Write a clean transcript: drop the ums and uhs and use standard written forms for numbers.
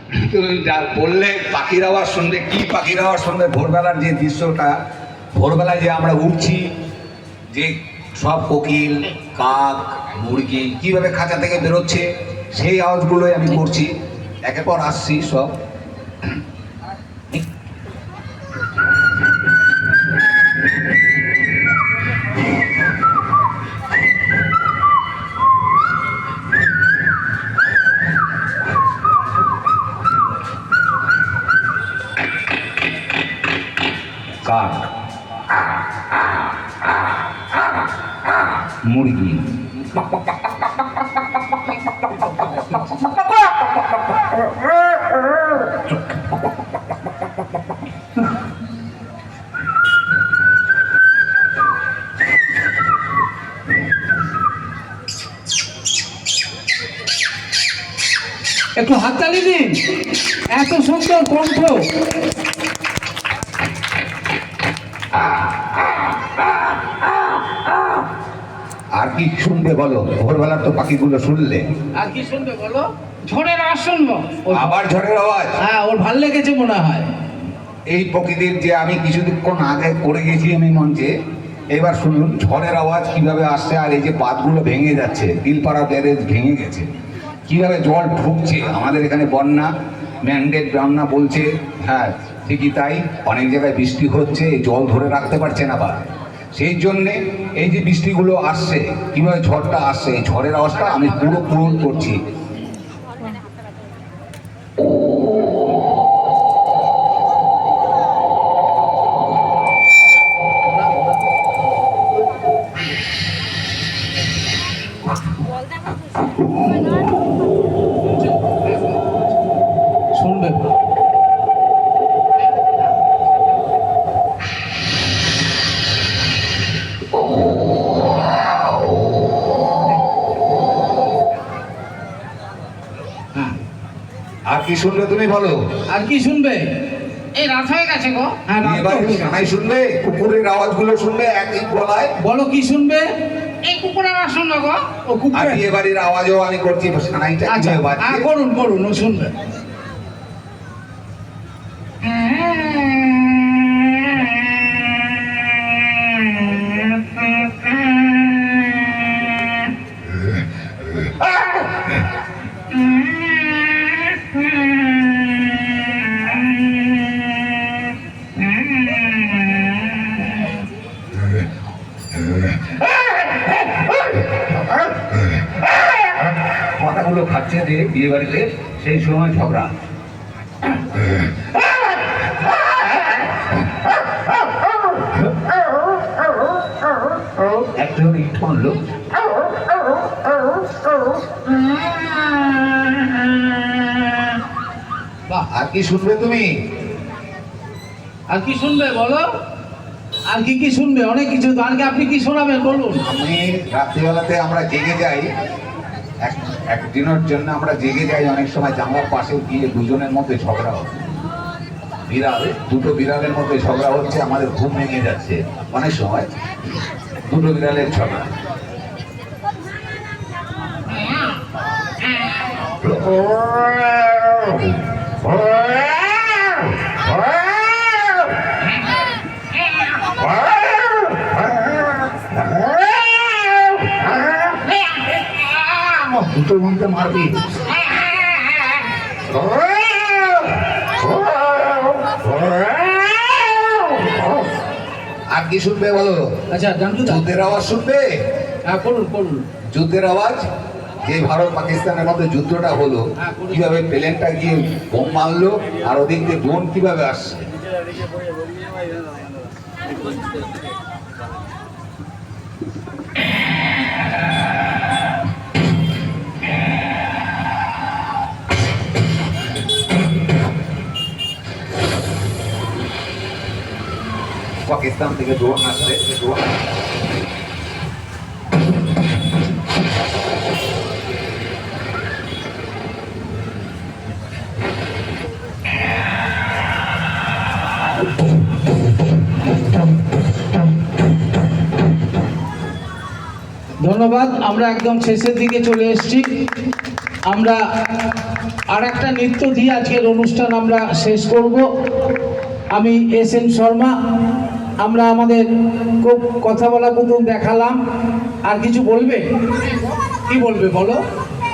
তুমি যা বললে পাখির আওয়াজ শুনবে, কি পাখির আওয়াজ শুনবে? ভোরবেলার যে দৃশ্যটা, ভোরবেলায় যে আমরা উঠছি, যে সব কোকিল, কাক, মুরগি কীভাবে খাঁচা থেকে বেরোচ্ছে, সেই আওয়াজগুলোই আমি করছি। একের পর আসছি সব। কাক, মুরগি, একটু হাততালি দিন, এত সুন্দর কণ্ঠ। আর কি শুনবে বলো? ভোরবেলার তো পাখিগুলো শুনলে, আর কি শুনবে বলো? ঝড়ের আওয়াজ শুনবো। আবার ঝড়ের আওয়াজ। হ্যাঁ, ওর ভাল লেগেছে মনে হয়। এই প্রকৃতির যে আমি কিছুক্ষণ আগে করে গেছি আমি মঞ্চে, এবার শুনুন ঝড়ের আওয়াজ কিভাবে আসছে। আর এই যে বাঁধগুলো ভেঙে যাচ্ছে, তিলপাড়া ব্যারেজ ভেঙে গেছে, কিভাবে জল ঢুকছে আমাদের এখানে। বন্যা, ম্যান্ডেট বন্যা বলছে, হ্যাঁ ঠিকই তাই। অনেক জায়গায় বৃষ্টি হচ্ছে, এই জল ধরে রাখতে পারছে না। বা সেই জন্যে এই যে বৃষ্টিগুলো আসছে, কিভাবে ঝড়টা আসছে, এই ঝড়ের আওয়াজটা আমি পুরো পূরণ করছি। শুনবে আর কি শুনবে তুমি বলো? আর কি শুনবে? এই রাত হয়ে গেছে গো। হ্যাঁ, রাত এবার সানাই শুনবে, কুকুরের আওয়াজগুলো শুনবে একই গলায়। বলো কি শুনবে? এই কুকুরের আওয়াজ শুনবো গো। ও আর কুকুর। বিয়ে বাড়ির আওয়াজও আমি করছি, সানাইটা আচ্ছা, কিভাবে বাজছে। হ্যাঁ, করুন করুন, ও শুনবে। কথাগুলো খাচ্ছে যে বিয়ে বাড়িতে, সেই সময় ঝগড়া। একজন ইট মারলো। বাহ, আর কি শুনবে তুমি? আর কি শুনবে বলো? আর কি কি শুনবে? অনেক কিছু তো। আর কি আপনি কি শোনাবেন বলুন? আমি রাত্রিবেলাতে আমরা জেগে যাই, একদিনের জন্য আমরা জেগে যাই। অনেক সময় জানলার পাশে গিয়ে দুজনের মধ্যে ঝগড়া হচ্ছে, বিড়াল, দুটো বিড়ালের মধ্যে ঝগড়া হচ্ছে, আমাদের ঘুম ভেঙে যাচ্ছে। অনেক সময় দুটো বিড়ালের ঝগড়া। দুটোর মধ্যে মারবি। আর কি শুনবে বলো? আচ্ছা, জানতু দা। যুদ্ধের আওয়াজ শুনবে? হ্যাঁ, করুন করুন। যুদ্ধের আওয়াজ, যে ভারত পাকিস্তানের মধ্যে যুদ্ধটা হলো, কিভাবে প্লেনটা গিয়ে বোম মারলো, আর ওদিক দিয়ে বোন কিভাবে আসছে। পাকিস্তান থেকে ড্রোন আসছে, ড্রোন ধন্যবাদ। আমরা একদম শেষের দিকে চলে এসেছি। আমরা আর একটা নৃত্য দিয়ে আজকের অনুষ্ঠান আমরা শেষ করব। আমি এস.এন. শর্মা। আমরা আমাদের খুব কথা বলা মতন দেখালাম। আর কিছু বলবে? কি বলবে বলো?